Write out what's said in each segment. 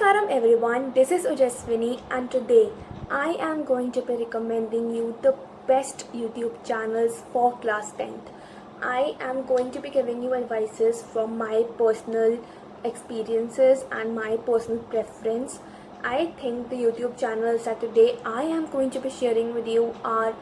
Namaskaram everyone, this is Ujaswini and today I am going to be recommending you the best YouTube channels for class 10th. I am going to be giving you advices from my personal experiences and my personal preference. I think the YouTube channels that today I am going to be sharing with you are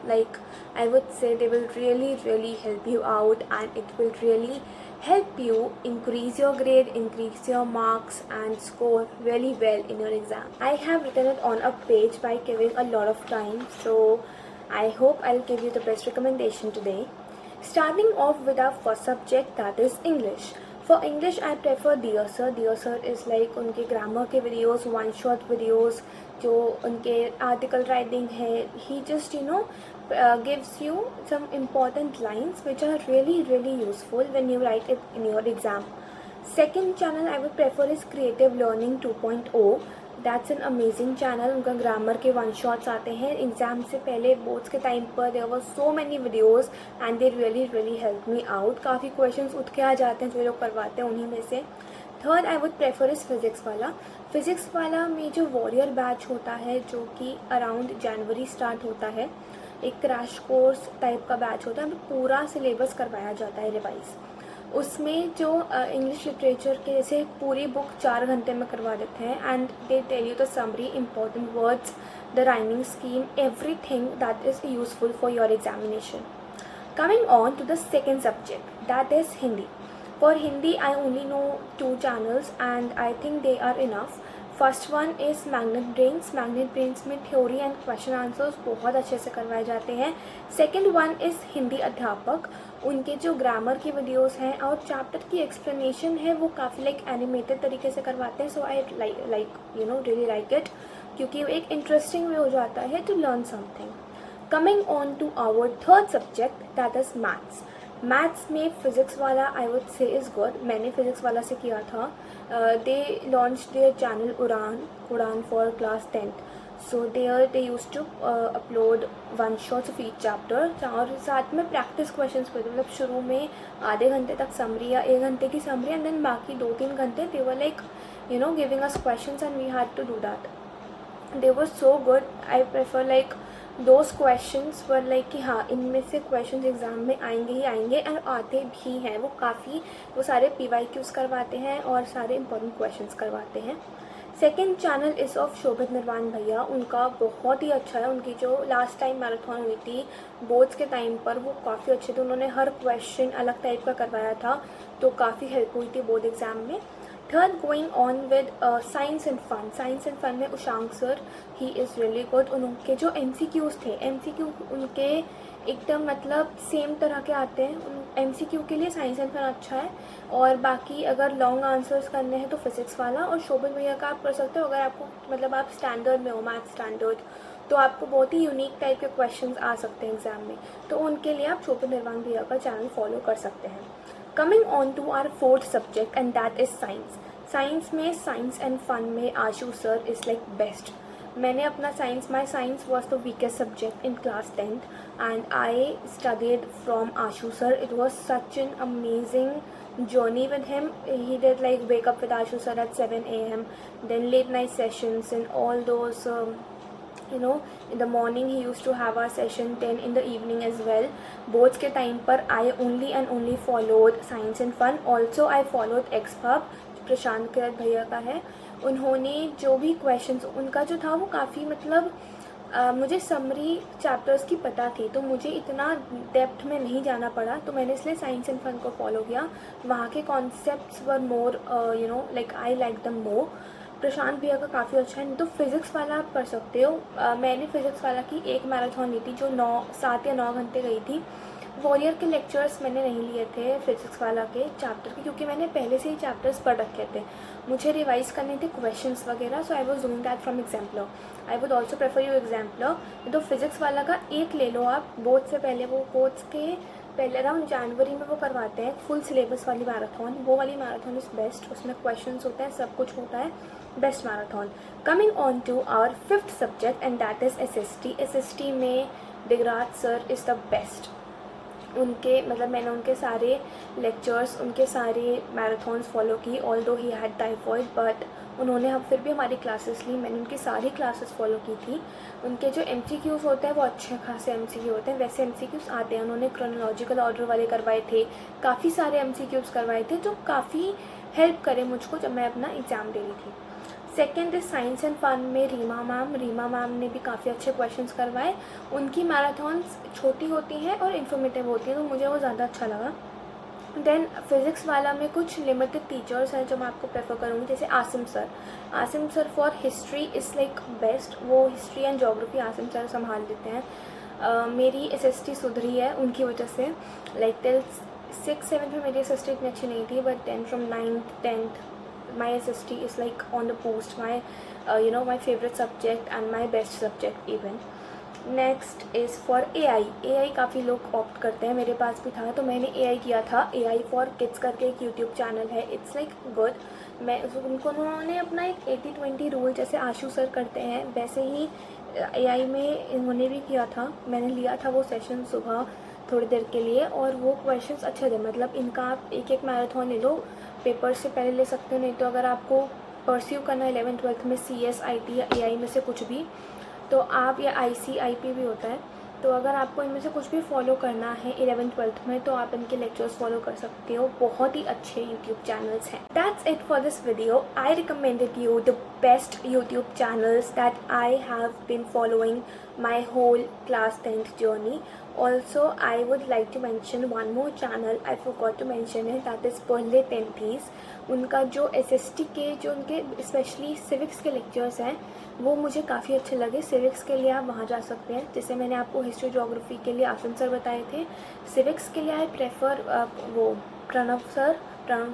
I would say they will really help you out, and it will really help you increase your grade, increase your marks and score really well in your exam. I have written it on a page by giving a lot of time, so I hope I'll give you the best recommendation today. Starting off with our first subject, that is English. For English, I prefer Dear Sir. Dear Sir is like उनके grammar के videos, one shot videos, जो उनके article writing है, he just gives you some important lines which are really useful when you write it in your exam. Second channel I would prefer is Creative Learning 2.0. That's an amazing channel. उनका grammar के one shots आते हैं exam से पहले, boards के time पर. There were so many videos and they really help me out. काफ़ी questions उठ के आ जाते हैं जो लोग करवाते हैं उन्हीं में से. Third I would prefer is physics वाला. फिज़िक्स वाला में जो वॉरियर बैच होता है जो कि अराउंड जनवरी स्टार्ट होता है, एक क्रैश कोर्स टाइप का बैच होता है. पूरा सिलेबस करवाया जाता है रिवाइज़. उसमें जो इंग्लिश लिटरेचर के जैसे पूरी बुक 4 घंटे में करवा देते हैं and they tell you the summary, important words, the rhyming scheme, everything that is useful for your examination. Coming on to the second subject, that is Hindi. For Hindi, I only know 2 channels and I think they are enough. First one is magnet brains. Magnet brains में theory and question answers बहुत अच्छे से करवाए जाते हैं. Second one is Hindi अध्यापक. उनके जो ग्रामर की वीडियोस हैं और चैप्टर की एक्सप्लेनेशन है वो काफ़ी एनिमेटेड तरीके से करवाते हैं. So I really like it, क्योंकि वो एक इंटरेस्टिंग वे हो जाता है to learn something. Coming on to our third subject, that is maths. Maths में फ़िज़िक्स वाला I would say is good. मैंने फ़िज़िक्स वाला से किया था. They launch their channel Udaan for class 10th. So there they use to upload one shots of each chapter और साथ में प्रैक्टिस क्वेश्चंस पे. मतलब शुरू में आधे घंटे तक समरी या 1 घंटे की समरी एंड देन बाकी 2-3 घंटे they were giving us questions and we had to do that. They were so good. I prefer those questions were कि हाँ, इनमें से क्वेश्चंस एग्ज़ाम में आएंगे ही आएंगे और आते भी हैं. वो सारे PYQs करवाते हैं और सारे इंपॉर्टेंट क्वेश्चंस करवाते हैं. सेकेंड चैनल इज़ ऑफ शोभित निर्वाण भैया. उनका बहुत ही अच्छा है. उनकी जो लास्ट टाइम मैराथन हुई थी बोर्ड्स के टाइम पर वो काफ़ी अच्छे थे. उन्होंने हर क्वेश्चन अलग टाइप का करवाया था तो काफ़ी हेल्प हुई थी बोर्ड एग्ज़ाम में. Third, going on with science and fun. Science and fun में Ushank sir, he is really good. उनके जो MCQs थे, MCQ उनके एकदम सेम तरह के आते हैं. MCQ के लिए साइंस एंड फन अच्छा है. और बाकी अगर लॉन्ग आंसर्स करने हैं तो फिज़िक्स वाला और शोभित भैया का आप कर सकते हो. अगर आपको आप स्टैंडर्ड में हो, मैथ स्टैंडर्ड, तो आपको बहुत ही यूनिक टाइप के क्वेश्चंस आ सकते हैं एग्जाम में, तो उनके लिए आप शोभित निर्वाण भैया का चैनल फॉलो कर सकते हैं. Coming on to our fourth subject and that is science. Science में साइंस एंड फन में आशु सर इज़ बेस्ट. मैंने अपना my science was the weakest subject in class 10th and I studied from Ashu sir. It was such an amazing journey with him. He did wake up with Ashu sir at 7 a.m. then late night sessions and all those in the morning he used to have our session, 10 in the evening as well. Boards के time पर I only and only followed science and fun. Also I followed XPub, प्रशांत किरत भैया का है. उन्होंने जो भी questions उनका जो था वो काफ़ी मुझे समरी चैप्टर्स की पता थी तो मुझे इतना डेप्थ में नहीं जाना पड़ा, तो मैंने इसलिए साइंस एंड फन को फॉलो किया. वहाँ के concepts were more I like दम मोर. प्रशांत भैया का काफ़ी अच्छा है. नहीं तो फिज़िक्स वाला आप कर सकते हो. मैंने फिज़िक्स वाला की एक मैराथन ली थी जो 7 या 9 घंटे गई थी. वॉरियर के लेक्चर्स मैंने नहीं लिए थे फिज़िक्स वाला के चैप्टर के, क्योंकि मैंने पहले से ही चैप्टर्स पढ़ रखे थे. मुझे रिवाइज करने थे क्वेश्चंस वगैरह, so I was doing that from exemplar. I would also prefer you exemplar. तो फिज़िक्स वाला का एक ले लो आप. बोर्ड से पहले वो बोर्ड्स के पहले अराउंड जनवरी में वो करवाते हैं फुल सिलेबस वाली मैराथन. वो वाली मैराथन इज़ बेस्ट. उसमें क्वेश्चंस होते हैं, सब कुछ होता है. Best marathon. Coming on to our fifth subject and that is SST. SST में Digraj sir is the best. उनके मतलब मैंने उनके सारे लेक्चर्स, उनके सारे मैराथन्स फॉलो की, although he had typhoid, but उन्होंने हम फिर भी हमारी क्लासेस ली। मैंने उनकी सारी क्लासेस फॉलो की थी। उनके जो MCQs होते हैं वो अच्छे खासे MCQ होते हैं, वैसे MCQs आते हैं। उन्होंने क्रोनोलॉजिकल ऑर्डर वाले करवाए थे, काफ़ी सारे MCQs करवाए थे, जो काफ़ी हेल्प करे मुझको जब मैं अपना एग्ज़ाम दे रही थी। Second is science and fun में रीमा मैम ने भी काफ़ी अच्छे क्वेश्चंस करवाए। उनकी मैराथन्स छोटी होती हैं और इन्फॉर्मेटिव होती हैं, तो मुझे वो ज़्यादा अच्छा लगा। देन फिज़िक्स वाला में कुछ लिमिटेड टीचर्स हैं जो मैं आपको प्रेफर करूँगी, जैसे Asim sir for history is like best. वो history and geography Asim sir संभाल देते हैं। मेरी SST सुधरी है उनकी वजह से। लाइक टिल 6-7 में मेरी SST इतनी अच्छी नहीं थी, but then from 9th 10th my SST is like on the post, my my favorite subject and my best subject even. Next is for AI काफ़ी लोग ऑप्ट करते हैं, मेरे पास भी था तो मैंने AI किया था। AI फॉर किड्स करके एक यूट्यूब चैनल है, इट्स लाइक गुड। मैं उन्होंने अपना एक 80-20 रूल जैसे आशु सर करते हैं वैसे ही AI में इन्होंने भी किया था। मैंने लिया था वो सेशन सुबह थोड़ी देर के लिए, और वो क्वेश्चंस अच्छे थे। मतलब इनका आप एक मैराथन ले लो, पेपर से पहले ले सकते हो, नहीं तो अगर आपको परस्यू करना है 11th-12th में CS IT या AI में से कुछ भी, तो आप, या ICIP भी होता है, तो अगर आपको इनमें से कुछ भी फॉलो करना है 11th-12th में, तो आप इनके लेक्चर्स फॉलो कर सकते हो। बहुत ही अच्छे यूट्यूब चैनल्स हैं। That's it for this video. I recommended you the best YouTube channels that I have been following my whole class 10th journey. Also, I would like to mention one more channel, I forgot to mention it, that is Pearly Tenties. उनका जो SST के जो उनके specially civics के lectures हैं वो मुझे काफ़ी अच्छे लगे। सिविक्स के लिए आप वहाँ जा सकते हैं, जैसे मैंने आपको हिस्ट्री जोग्राफी के लिए आसिम सर बताए थे। सिविक्स के लिए आई प्रेफर वो प्रणव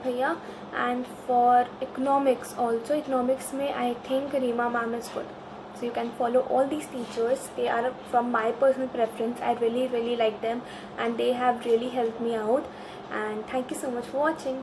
भैया, and for economics also, economics में I think Reema ma'am is good. So you can follow all these teachers. They are from my personal preference. I really like them and they have really helped me out. And thank you so much for watching.